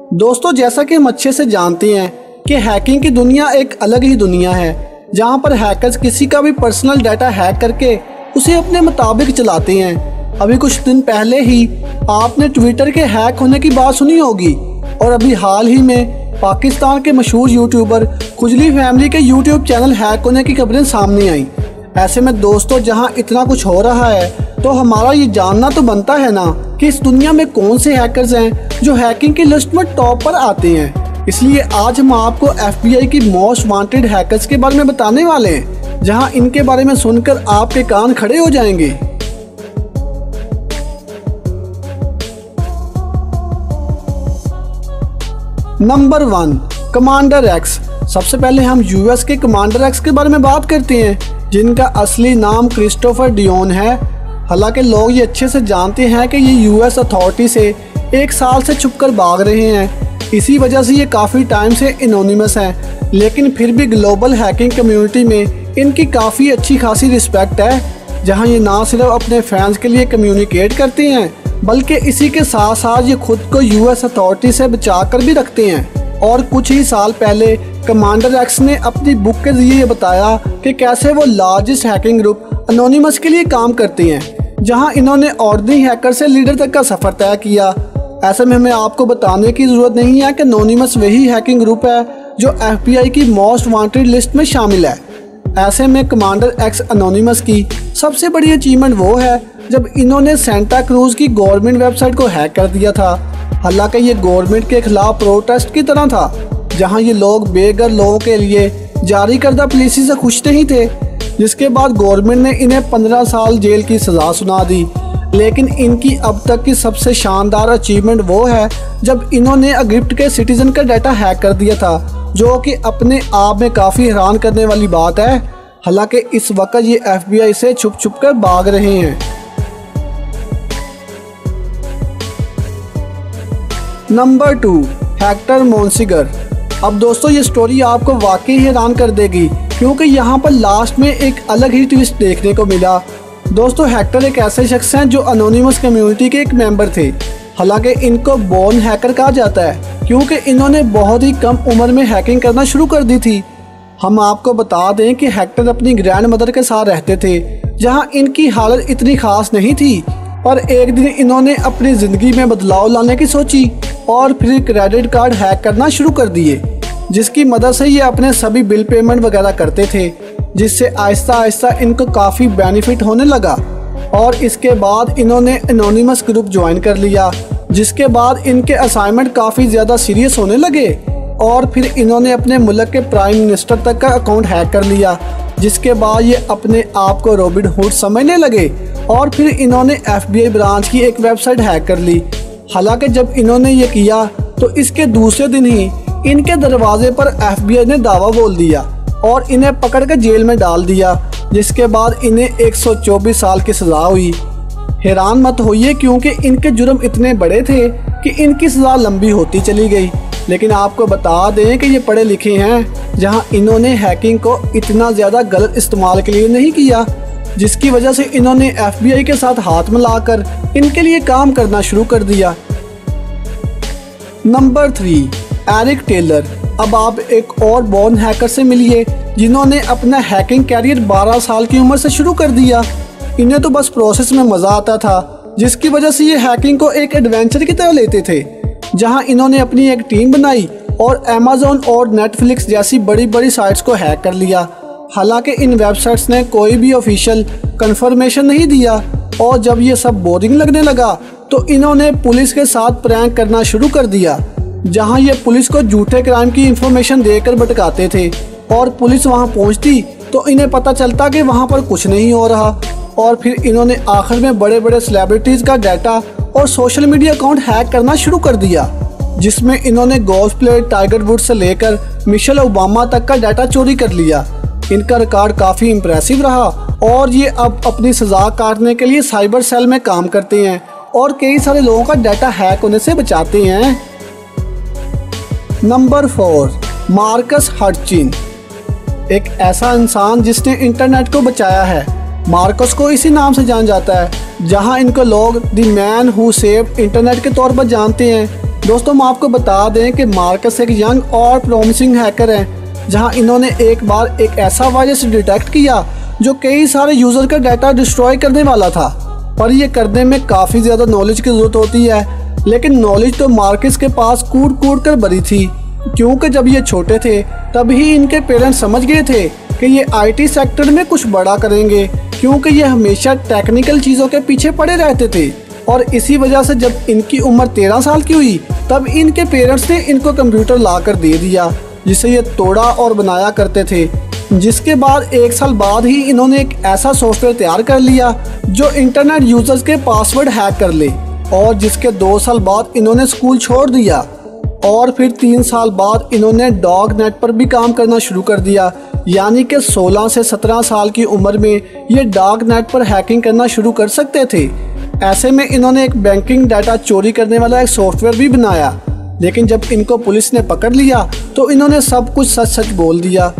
दोस्तों, जैसा कि हम अच्छे से जानते हैं कि हैकिंग की दुनिया एक अलग ही दुनिया है, जहां पर हैकर्स किसी का भी पर्सनल डाटा हैक करके उसे अपने मुताबिक चलाते हैं। अभी कुछ दिन पहले ही आपने ट्विटर के हैक होने की बात सुनी होगी, और अभी हाल ही में पाकिस्तान के मशहूर यूट्यूबर खुजली फैमिली के यूट्यूब चैनल हैक होने की खबरें सामने आई। ऐसे में दोस्तों, जहां इतना कुछ हो रहा है तो हमारा ये जानना तो बनता है ना कि इस दुनिया में कौन से हैकर्स हैं जो हैकिंग की लिस्ट में टॉप पर आते हैं। इसलिए आज हम आपको FBI की मोस्ट वांटेड हैकर्स के बारे में बताने वाले हैं, जहां इनके बारे में सुनकर आपके कान खड़े हो जाएंगे। Number 1, commander x. सबसे पहले हम US के कमांडर एक्स के बारे में बात करते हैं, जिनका असली नाम क्रिस्टोफर डियोन है। हालांकि लोग ये अच्छे से जानते हैं कि ये US अथॉरिटी से 1 साल से छुपकर भाग रहे हैं। इसी वजह से ये काफ़ी टाइम से एनोनिमस हैं, लेकिन फिर भी ग्लोबल हैकिंग कम्युनिटी में इनकी काफ़ी अच्छी खासी रिस्पेक्ट है। जहां ये ना सिर्फ अपने फैंस के लिए कम्युनिकेट करते हैं, बल्कि इसी के साथ साथ ये खुद को US अथॉरिटी से बचा कर भी रखते हैं। और कुछ ही साल पहले कमांडर एक्स ने अपनी बुक के जरिए ये बताया कि कैसे वो लार्जेस्ट हैकिंग ग्रुप एनोनिमस के लिए काम करते हैं, जहां इन्होंने ऑर्डिनरी हैकर से लीडर तक का सफर तय किया। ऐसे में हमें आपको बताने की जरूरत नहीं है कि एनोनिमस वही हैकिंग ग्रुप है जो FBI की मोस्ट वांटेड लिस्ट में शामिल है। ऐसे में कमांडर एक्स एनोनिमस की सबसे बड़ी अचीवमेंट वो है जब इन्होंने सेंटा क्रूज की गवर्नमेंट वेबसाइट को हैक कर दिया था। हालांकि ये गवर्नमेंट के खिलाफ प्रोटेस्ट की तरह था, जहां ये लोग बेघर लोगों के लिए जारी करदा पॉलिसी से खुश नहीं थे, जिसके बाद गवर्नमेंट ने इन्हें 15 साल जेल की सज़ा सुना दी। लेकिन इनकी अब तक की सबसे शानदार अचीवमेंट वो है जब इन्होंने इजिप्ट के सिटीजन का डाटा हैक कर दिया था, जो कि अपने आप में काफ़ी हैरान करने वाली बात है। हालांकि इस वक्त ये FBI से छुप छुप कर भाग रहे हैं। Number 2, Hector Monsegur. अब दोस्तों, ये स्टोरी आपको वाकई हैरान कर देगी, क्योंकि यहाँ पर लास्ट में एक अलग ही ट्विस्ट देखने को मिला। दोस्तों, हेक्टर एक ऐसे शख्स हैं जो एनोनिमस कम्युनिटी के एक मेंबर थे। हालांकि इनको बोर्न हैकर कहा जाता है, क्योंकि इन्होंने बहुत ही कम उम्र में हैकिंग करना शुरू कर दी थी। हम आपको बता दें कि हेक्टर अपनी ग्रैंड मदर के साथ रहते थे, जहाँ इनकी हालत इतनी खास नहीं थी। और एक दिन इन्होंने अपनी ज़िंदगी में बदलाव लाने की सोची और फिर क्रेडिट कार्ड हैक करना शुरू कर दिए, जिसकी मदद से ये अपने सभी बिल पेमेंट वगैरह करते थे, जिससे आहिस्ता आहिस्ता इनको काफ़ी बेनिफिट होने लगा। और इसके बाद इन्होंने एनोनिमस ग्रुप ज्वाइन कर लिया, जिसके बाद इनके असाइनमेंट काफ़ी ज़्यादा सीरियस होने लगे। और फिर इन्होंने अपने मुल्क के प्राइम मिनिस्टर तक का अकाउंट हैक कर लिया, जिसके बाद ये अपने आप को रॉबिन हुड समझने लगे। और फिर इन्होंने FBI ब्रांच की एक वेबसाइट हैक कर ली। हालांकि जब इन्होंने ये किया तो इसके दूसरे दिन ही इनके दरवाजे पर FBI ने दावा बोल दिया और इन्हें पकड़ कर जेल में डाल दिया, जिसके बाद इन्हें 124 साल की सज़ा हुई। हैरान मत होइए, क्योंकि इनके जुर्म इतने बड़े थे कि इनकी सज़ा लंबी होती चली गई। लेकिन आपको बता दें कि ये पढ़े लिखे हैं, जहां इन्होंने हैकिंग को इतना ज़्यादा गलत इस्तेमाल के लिए नहीं किया, जिसकी वजह से इन्होंने FBI के साथ हाथ मिलाकर इनके लिए काम करना शुरू कर दिया। Number 3, Eric Taylor. अब आप एक और बोर्न हैकर से मिलिए, जिन्होंने अपना हैकिंग कैरियर 12 साल की उम्र से शुरू कर दिया। इन्हें तो बस प्रोसेस में मज़ा आता था, जिसकी वजह से ये हैकिंग को एक एडवेंचर की तरह लेते थे। जहां इन्होंने अपनी एक टीम बनाई और Amazon और Netflix जैसी बड़ी बड़ी साइट्स को हैक कर लिया। हालांकि इन वेबसाइट्स ने कोई भी ऑफिशियल कंफर्मेशन नहीं दिया। और जब ये सब बोरिंग लगने लगा तो इन्होंने पुलिस के साथ प्रैंक करना शुरू कर दिया, जहां ये पुलिस को झूठे क्राइम की इंफॉर्मेशन देकर भटकाते थे। और पुलिस वहां पहुंचती तो इन्हें पता चलता कि वहां पर कुछ नहीं हो रहा। और फिर इन्होंने आखिर में बड़े बड़े सेलिब्रिटीज़ का डाटा और सोशल मीडिया अकाउंट हैक करना शुरू कर दिया, जिसमें इन्होंने गोल्फ प्लेयर टाइगर वुड्स से लेकर मिशेल ओबामा तक का डाटा चोरी कर लिया। इनका रिकॉर्ड काफ़ी इम्प्रेसिव रहा और ये अब अपनी सज़ा काटने के लिए साइबर सेल में काम करते हैं और कई सारे लोगों का डाटा हैक होने से बचाते हैं। नंबर 4, मार्कस हटचिन। एक ऐसा इंसान जिसने इंटरनेट को बचाया है। मार्कस को इसी नाम से जाना जाता है, जहां इनको लोग the man who saved internet के तौर पर जानते हैं। दोस्तों हम आपको बता दें कि मार्कस एक यंग और प्रॉमिसिंग हैकर हैं, जहां इन्होंने एक बार एक ऐसा वायरस डिटेक्ट किया जो कई सारे यूजर का डाटा डिस्ट्रॉय करने वाला था। पर ये करने में काफ़ी ज़्यादा नॉलेज की ज़रूरत होती है, लेकिन नॉलेज तो मार्कस के पास कूट कूट कर भरी थी, क्योंकि जब ये छोटे थे तभी इनके पेरेंट्स समझ गए थे कि ये आईटी सेक्टर में कुछ बड़ा करेंगे, क्योंकि ये हमेशा टेक्निकल चीज़ों के पीछे पड़े रहते थे। और इसी वजह से जब इनकी उम्र 13 साल की हुई तब इनके पेरेंट्स ने इनको कंप्यूटर ला कर दे दिया, जिसे ये तोड़ा और बनाया करते थे। जिसके बाद 1 साल बाद ही इन्होंने एक ऐसा सॉफ्टवेयर तैयार कर लिया जो इंटरनेट यूजर्स के पासवर्ड हैक कर ले, और जिसके 2 साल बाद इन्होंने स्कूल छोड़ दिया। और फिर 3 साल बाद इन्होंने डॉग नेट पर भी काम करना शुरू कर दिया, यानी कि 16 से 17 साल की उम्र में ये डॉग नेट पर हैकिंग करना शुरू कर सकते थे। ऐसे में इन्होंने एक बैंकिंग डाटा चोरी करने वाला एक सॉफ्टवेयर भी बनाया, लेकिन जब इनको पुलिस ने पकड़ लिया तो इन्होंने सब कुछ सच सच बोल दिया।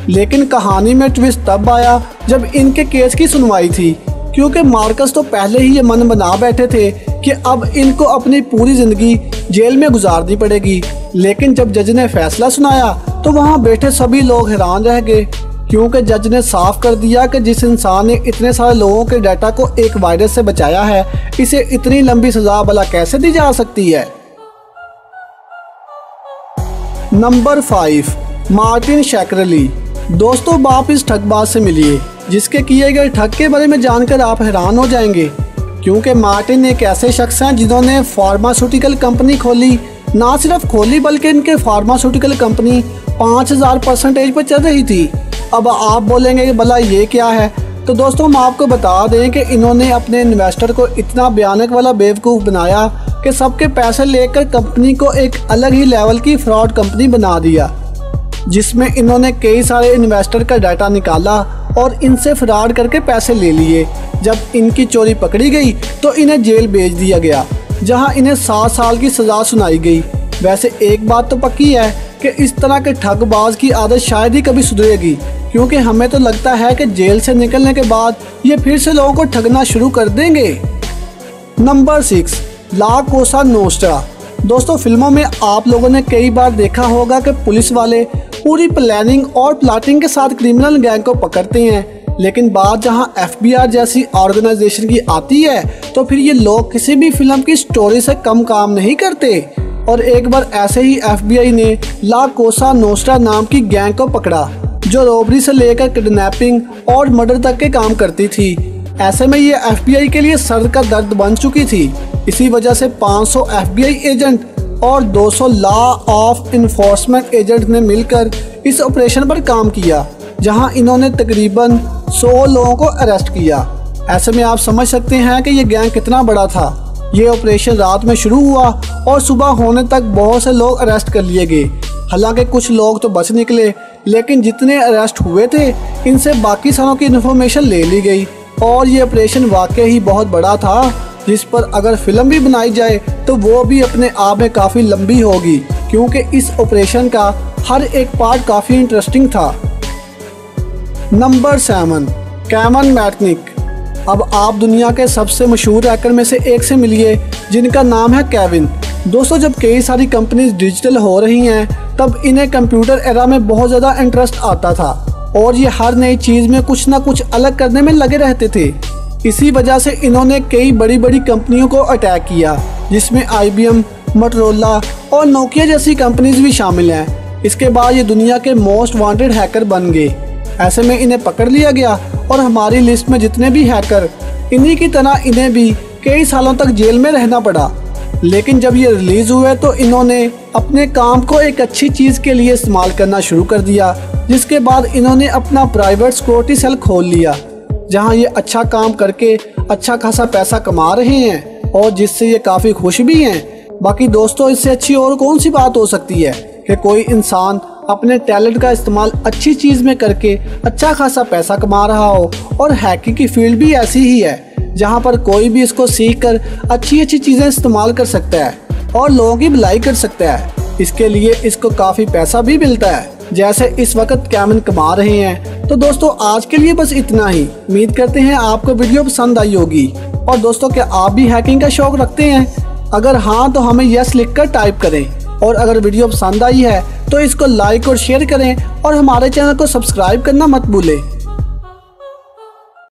लेकिन कहानी में ट्विस्ट तब आया जब इनके केस की सुनवाई थी, क्योंकि मार्कस तो पहले ही ये मन बना बैठे थे कि अब इनको अपनी पूरी ज़िंदगी जेल में गुजारनी पड़ेगी। लेकिन जब जज ने फैसला सुनाया तो वहाँ बैठे सभी लोग हैरान रह गए, क्योंकि जज ने साफ कर दिया कि जिस इंसान ने इतने सारे लोगों के डाटा को एक वायरस से बचाया है, इसे इतनी लंबी सजा भला कैसे दी जा सकती है। Number 5, Martin Shkreli. दोस्तों बाप इस ठगबाज से मिलिए जिसके किए गए ठग के बारे में जानकर आप हैरान हो जाएंगे, क्योंकि मार्टिन एक ऐसे शख्स हैं जिन्होंने फार्मास्यूटिकल कंपनी खोली। ना सिर्फ खोली बल्कि इनके फार्मास्यूटिकल कंपनी 5000% पर चल रही थी। अब आप बोलेंगे कि भला ये क्या है, तो दोस्तों हम आपको बता दें कि इन्होंने अपने इन्वेस्टर को इतना भयानक वाला बेवकूफ़ बनाया कि सबके पैसे लेकर कंपनी को एक अलग ही लेवल की फ्रॉड कंपनी बना दिया, जिसमें इन्होंने कई सारे इन्वेस्टर का डाटा निकाला और इनसे फ्रॉड करके पैसे ले लिए। जब इनकी चोरी पकड़ी गई तो इन्हें जेल भेज दिया गया, जहां इन्हें 7 साल की सज़ा सुनाई गई। वैसे एक बात तो पक्की है कि इस तरह के ठगबाज की आदत शायद ही कभी सुधरेगी, क्योंकि हमें तो लगता है कि जेल से निकलने के बाद ये फिर से लोगों को ठगना शुरू कर देंगे। नंबर 6, ला कोसा नोस्ट्रा। दोस्तों फिल्मों में आप लोगों ने कई बार देखा होगा कि पुलिस वाले पूरी प्लानिंग और प्लाटिंग के साथ क्रिमिनल गैंग को पकड़ते हैं, लेकिन बात जहां FBI जैसी ऑर्गेनाइजेशन की आती है तो फिर ये लोग किसी भी फिल्म की स्टोरी से कम काम नहीं करते। और एक बार ऐसे ही FBI ने ला कोसा नोस्ट्रा नाम की गैंग को पकड़ा, जो रॉबरी से लेकर किडनैपिंग और मर्डर तक के काम करती थी। ऐसे में ये FBI के लिए सर का दर्द बन चुकी थी। इसी वजह से 500 FBI एजेंट और 200 लॉ ऑफ इन्फोर्समेंट एजेंट ने मिलकर इस ऑपरेशन पर काम किया, जहां इन्होंने तकरीबन 100 लोगों को अरेस्ट किया। ऐसे में आप समझ सकते हैं कि ये गैंग कितना बड़ा था। ये ऑपरेशन रात में शुरू हुआ और सुबह होने तक बहुत से लोग अरेस्ट कर लिए गए। हालांकि कुछ लोग तो बच निकले, लेकिन जितने अरेस्ट हुए थे इनसे बाकी सारों की इन्फॉर्मेशन ले ली गई। और ये ऑपरेशन वाकई ही बहुत बड़ा था, जिस पर अगर फिल्म भी बनाई जाए तो वो भी अपने आप में काफ़ी लंबी होगी, क्योंकि इस ऑपरेशन का हर एक पार्ट काफ़ी इंटरेस्टिंग था। Number 7, Kevin Mitnick. अब आप दुनिया के सबसे मशहूर हैकर में से एक से मिलिए जिनका नाम है केविन। दोस्तों जब कई सारी कंपनीज डिजिटल हो रही हैं तब इन्हें कंप्यूटर एरा में बहुत ज़्यादा इंटरेस्ट आता था, और ये हर नई चीज़ में कुछ ना कुछ अलग करने में लगे रहते थे। इसी वजह से इन्होंने कई बड़ी बड़ी कंपनियों को अटैक किया, जिसमें IBM, मोटोरोला और नोकिया जैसी कंपनीज भी शामिल हैं। इसके बाद ये दुनिया के मोस्ट वांटेड हैकर बन गए। ऐसे में इन्हें पकड़ लिया गया और हमारी लिस्ट में जितने भी हैकर, इन्हीं की तरह इन्हें भी कई सालों तक जेल में रहना पड़ा। लेकिन जब ये रिलीज़ हुए तो इन्होंने अपने काम को एक अच्छी चीज़ के लिए इस्तेमाल करना शुरू कर दिया, जिसके बाद इन्होंने अपना प्राइवेट सिक्योरिटी सेल खोल लिया, जहां ये अच्छा काम करके अच्छा खासा पैसा कमा रहे हैं और जिससे ये काफ़ी खुश भी हैं। बाकी दोस्तों इससे अच्छी और कौन सी बात हो सकती है कि कोई इंसान अपने टैलेंट का इस्तेमाल अच्छी चीज़ में करके अच्छा खासा पैसा कमा रहा हो। और हैकिंग की फील्ड भी ऐसी ही है, जहां पर कोई भी इसको सीख कर अच्छी अच्छी चीज़ें इस्तेमाल कर सकता है और लोगों की भलाई कर सकता है। इसके लिए इसको काफ़ी पैसा भी मिलता है, जैसे इस वक्त कैमन कमा रहे हैं। तो दोस्तों आज के लिए बस इतना ही। उम्मीद करते हैं आपको वीडियो पसंद आई होगी। और दोस्तों क्या आप भी हैकिंग का शौक रखते हैं? अगर हाँ तो हमें यस लिखकर टाइप करें, और अगर वीडियो पसंद आई है तो इसको लाइक और शेयर करें और हमारे चैनल को सब्सक्राइब करना मत भूलें।